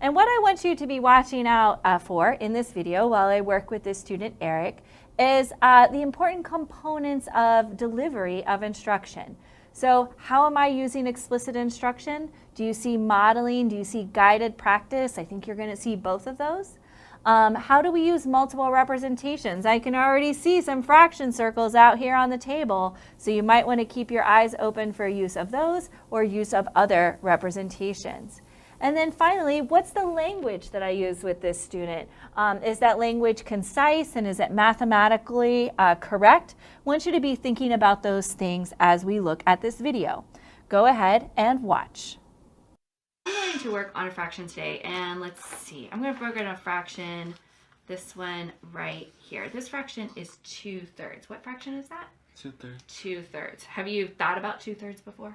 And what I want you to be watching out for in this video while I work with this student, Eric, is the important components of delivery of instruction. So how am I using explicit instruction? Do you see modeling? Do you see guided practice? I think you're going to see both of those. How do we use multiple representations? I can already see some fraction circles out here on the table, so you might want to keep your eyes open for use of those or use of other representations. And then finally, what's the language that I use with this student? Is that language concise and is it mathematically correct? I want you to be thinking about those things as we look at this video. Go ahead and watch. I'm going to work on a fraction today, and let's see. I'm going to work on a fraction, this one right here. This fraction is 2/3. What fraction is that? 2/3. 2/3. Have you thought about 2/3 before?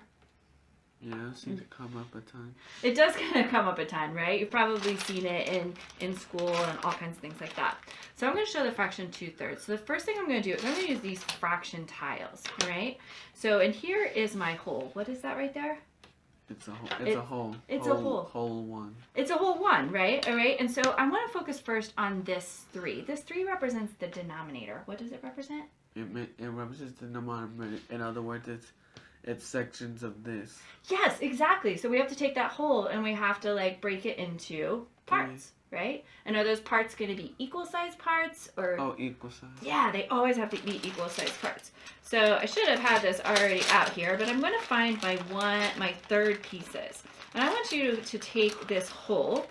Yeah, I've seen it come up a ton. It does kind of come up a ton, right? You've probably seen it in school and all kinds of things like that. So I'm going to show the fraction 2/3. So the first thing I'm going to do is I'm going to use these fraction tiles, all right? So, and here is my whole. What is that right there? It's a whole. It's a whole. It's a whole. Whole one. It's a whole one, right? All right. And so I want to focus first on this 3. This 3 represents the denominator. What does it represent? It represents the denominator. In other words, it's sections of this. Yes, exactly. So we have to take that whole and we have to like break it into parts, right? And are those parts going to be equal size parts or? Oh, equal size. Yeah, they always have to be equal size parts. So I should have had this already out here, but I'm going to find my third pieces. And I want you to take this whole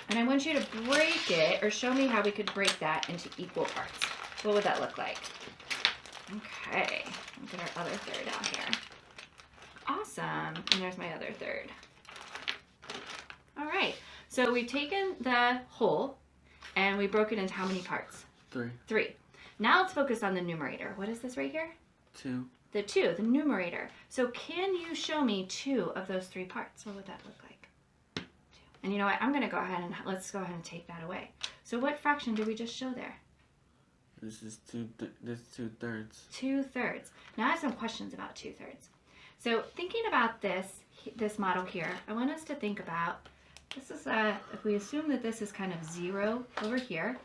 and I want you to break it or show me how we could break that into equal parts. What would that look like? Okay, let's get our other third out here. Awesome, and there's my other third. All right, so we've taken the whole and we broke it into how many parts? 3. 3. Now let's focus on the numerator. What is this right here? 2. The 2, the numerator. So can you show me 2 of those 3 parts? What would that look like? 2. And you know what? I'm going to go ahead and let's go ahead and take that away. So what fraction did we just show there? This is 2/3. 2/3. Now I have some questions about 2/3. So thinking about this model here, I want us to think about, this is if we assume that this is kind of 0 over here,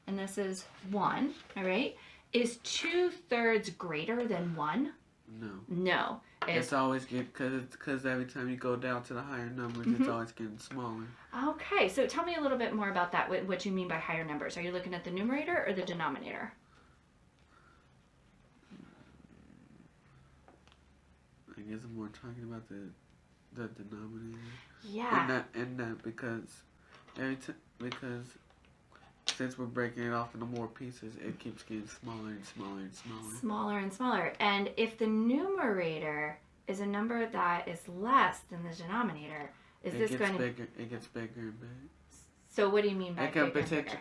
and this is 1, all right? Is 2/3 greater than 1? No. No. It's always because every time you go down to the higher numbers, it's always getting smaller. Okay, so tell me a little bit more about that, what you mean by higher numbers. Are you looking at the numerator or the denominator? I guess I'm more talking about the denominator. Yeah. And that because since we're breaking it off into more pieces, it keeps getting smaller and smaller and smaller. Smaller and smaller. And if the numerator is a number that is less than the denominator, is this going to... It gets bigger and bigger. So what do you mean by bigger and bigger?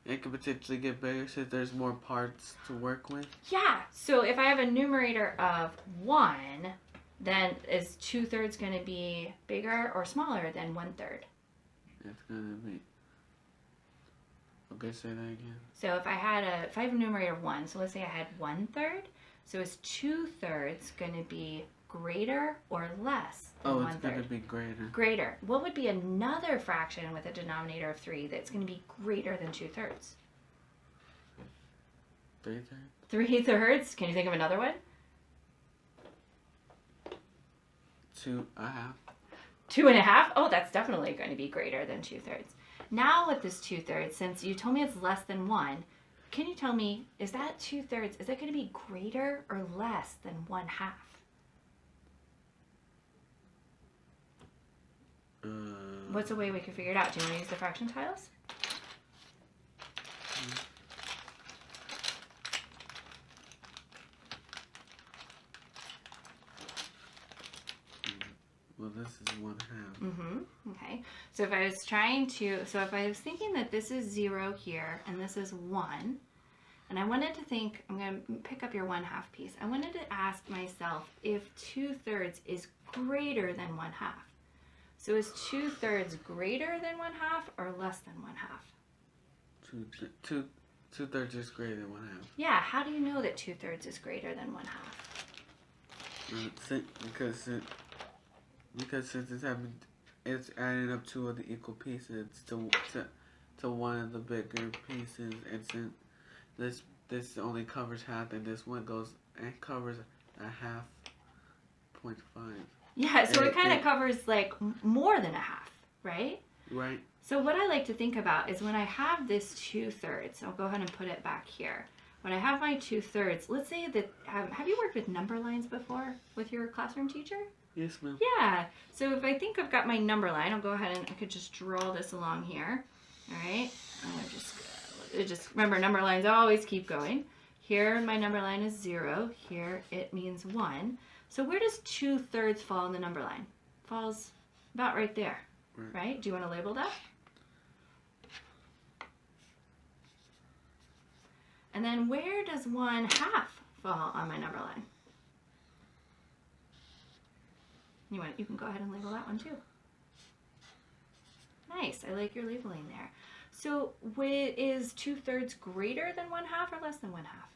It can potentially get bigger since there's more parts to work with. Yeah. So if I have a numerator of 1, then is 2/3 going to be bigger or smaller than 1/3? It's going to be... Okay, say that again. So if I have a numerator of 1, so let's say I had 1/3, so is 2/3 going to be greater or less than 1/3? Oh, it's going to be greater. Greater. What would be another fraction with a denominator of 3 that's going to be greater than 2/3? 3/3. 3/3? Can you think of another one? 2.5. 2.5? Oh, that's definitely going to be greater than 2/3. Now with this 2/3, since you told me it's less than 1, can you tell me, is that 2/3, is it going to be greater or less than 1/2? What's a way we can figure it out? Do you want to use the fraction tiles? Well, this is 1/2. Mm-hmm. Okay. So if I was thinking that this is 0 here and this is 1, and I wanted to think, I'm going to pick up your 1/2 piece. I wanted to ask myself if 2/3 is greater than 1/2. So is 2/3 greater than 1/2 or less than 1/2? 2/3 is greater than 1/2. Yeah. How do you know that 2/3 is greater than 1/2? Because since it's having it's adding up two of the equal pieces to one of the bigger pieces. And since this only covers half, and this one covers a half 0.5. Yeah, so it kind of covers like more than a half, right? Right. So what I like to think about is when I have this 2/3, I'll go ahead and put it back here. When I have my 2/3, let's say that, have you worked with number lines before with your classroom teacher? Yes, ma'am. Yeah, so if I think I've got my number line, I'll go ahead and I could just draw this along here. All right, just remember, number lines always keep going. Here my number line is 0, here it means 1. So where does 2/3 fall in the number line? Falls about right there, right? Do you want to label that? And then where does 1/2 fall on my number line? You can go ahead and label that one too. Nice, I like your labeling there. So is 2/3 greater than 1/2 or less than 1/2?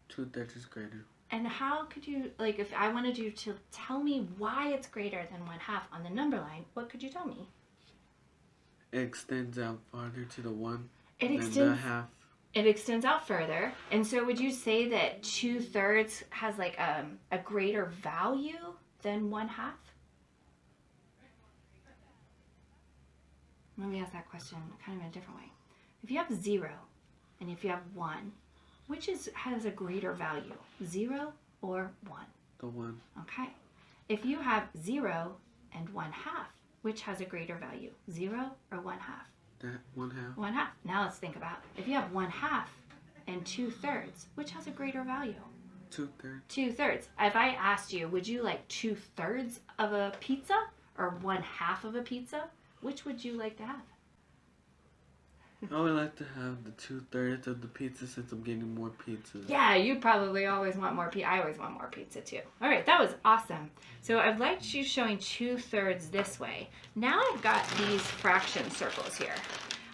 2/3 is greater. And how could you, like, if I wanted you to tell me why it's greater than 1/2 on the number line, what could you tell me? It extends out farther to the 1 than the half. It extends out further. And so would you say that 2/3 has like a greater value than 1/2? Let me ask that question kind of in a different way. If you have 0 and if you have 1, which has a greater value, 0 or 1? The 1. Okay. If you have 0 and 1/2, which has a greater value, 0 or 1/2? That 1/2. 1/2. Now let's think about, if you have 1/2 and 2/3, which has a greater value? 2/3. 2/3. If I asked you, would you like 2/3 of a pizza or 1/2 of a pizza? Which would you like to have? I would like to have the 2/3 of the pizza since I'm getting more pizza. Yeah, you probably always want more pizza. I always want more pizza too. All right, that was awesome. So I've liked you showing 2/3 this way. Now I've got these fraction circles here.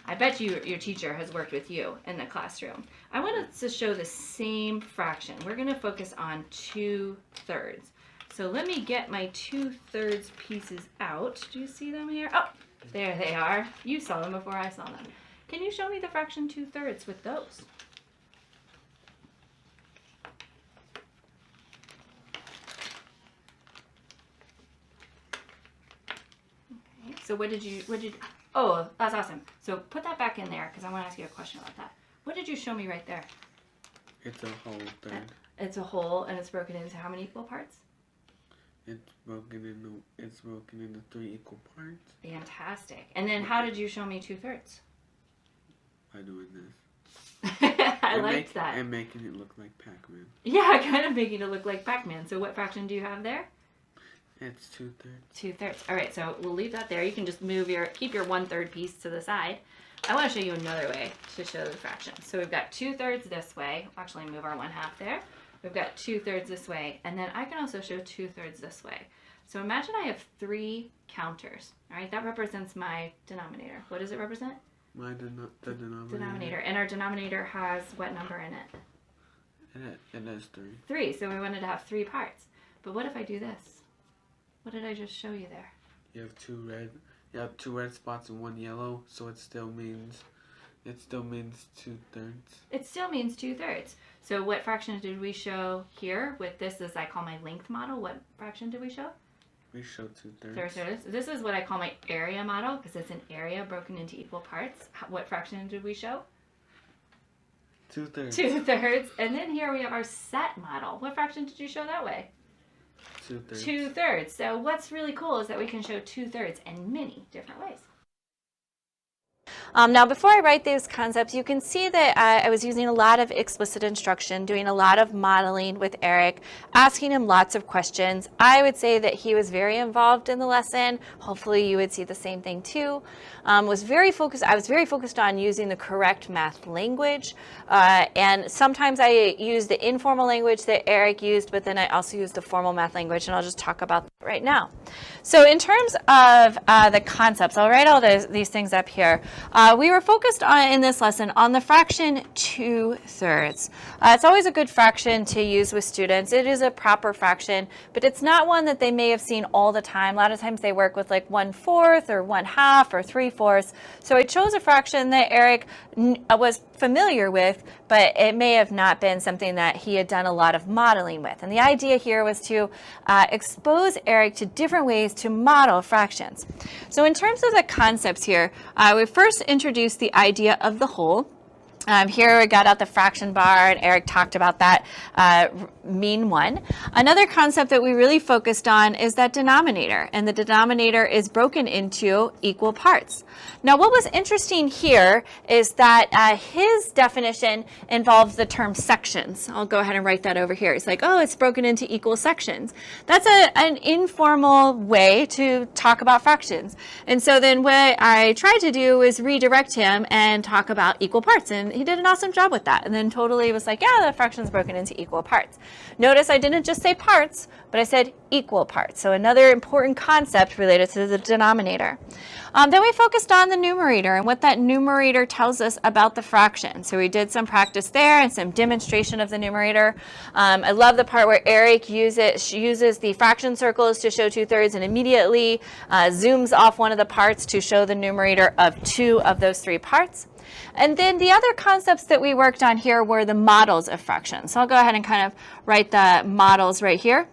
I bet your teacher has worked with you in the classroom. I want us to show the same fraction. We're going to focus on 2/3. So let me get my 2/3 pieces out. Do you see them here? Oh, there they are. You saw them before I saw them. Can you show me the fraction 2/3 with those? Okay, so oh, that's awesome. So put that back in there because I want to ask you a question about that. What did you show me right there? It's a whole third. It's a whole, and it's broken into how many equal parts? It's broken into 3 equal parts. Fantastic. And then how did you show me 2/3? By doing this. I liked that. And making it look like Pac-Man. Yeah, kind of making it look like Pac-Man. So what fraction do you have there? It's 2/3. 2/3. All right, so we'll leave that there. You can just keep your 1/3 piece to the side. I want to show you another way to show the fraction. So we've got 2/3 this way. We'll actually move our 1/2 there. We've got 2/3 this way, and then I can also show 2/3 this way. So imagine I have 3 counters. All right, that represents my denominator. What does it represent? The Denominator. And our denominator has what number in it? It has 3. 3. So we wanted to have 3 parts. But what if I do this? What did I just show you there? You have 2 red spots and 1 yellow, so it still means 2/3. It still means 2/3. So what fraction did we show here with this, as I call my length model? What fraction did we show? We show 2/3. This is what I call my area model because it's an area broken into equal parts. What fraction did we show? 2/3. 2/3. And then here we have our set model. What fraction did you show that way? 2/3. 2/3. So what's really cool is that we can show 2/3 in many different ways. Now, before I write these concepts, you can see that I was using a lot of explicit instruction, doing a lot of modeling with Eric, asking him lots of questions. I would say that he was very involved in the lesson. Hopefully you would see the same thing too. I was very focused on using the correct math language. And sometimes I use the informal language that Eric used, but then I also use the formal math language, and I'll just talk about that right now. So in terms of the concepts, I'll write all these things up here. we were focused on in this lesson on the fraction 2/3. It's always a good fraction to use with students. It is a proper fraction, but it's not one that they may have seen all the time. A lot of times they work with like 1/4 or 1/2 or 3/4. So I chose a fraction that Eric was familiar with, but it may have not been something that he had done a lot of modeling with. And the idea here was to expose Eric to different ways to model fractions. So in terms of the concepts here, we first introduced the idea of the whole. Here we got out the fraction bar, and Eric talked about that mean one. Another concept that we really focused on is that denominator, and the denominator is broken into equal parts. Now, what was interesting here is that his definition involves the term sections. I'll go ahead and write that over here. It's like, oh, it's broken into equal sections. That's an informal way to talk about fractions. And so then what I tried to do is redirect him and talk about equal parts, and he did an awesome job with that. And then totally was like, yeah, the fraction's broken into equal parts. Notice I didn't just say parts, but I said equal parts. So another important concept related to the denominator. Then we focused on the numerator and what that numerator tells us about the fraction. So we did some practice there and some demonstration of the numerator. I love the part where Eric uses the fraction circles to show 2/3 and immediately zooms off one of the parts to show the numerator of 2 of those 3 parts. And then the other concepts that we worked on here were the models of fractions. So I'll go ahead and kind of write the models right here.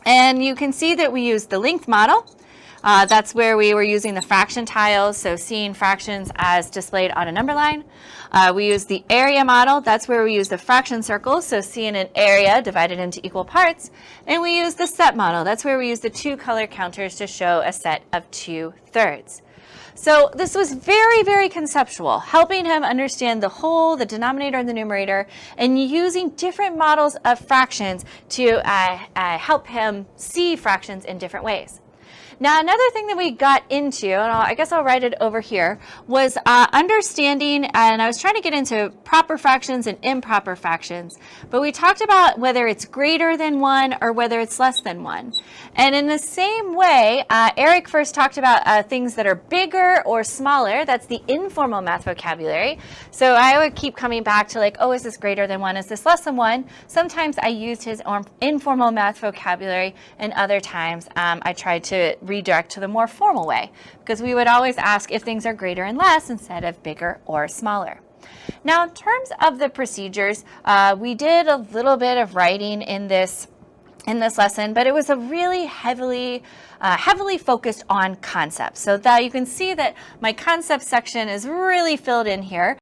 And you can see that we used the length model. That's where we were using the fraction tiles, so seeing fractions as displayed on a number line. We used the area model. That's where we use the fraction circles, so seeing an area divided into equal parts. And we use the set model. That's where we use the 2 color counters to show a set of 2/3. So this was very, very conceptual, helping him understand the whole, the denominator and the numerator, and using different models of fractions to help him see fractions in different ways. Now, another thing that we got into, and I guess I'll write it over here, was understanding, and I was trying to get into proper fractions and improper fractions, but we talked about whether it's greater than 1 or whether it's less than 1. And in the same way, Eric first talked about things that are bigger or smaller. That's the informal math vocabulary. So I would keep coming back to like, oh, is this greater than 1? Is this less than 1? Sometimes I used his informal math vocabulary, and other times I tried to redirect to the more formal way, because we would always ask if things are greater and less instead of bigger or smaller. Now, in terms of the procedures, we did a little bit of writing in this lesson, but it was a really heavily focused on concepts. So that you can see that my concept section is really filled in here.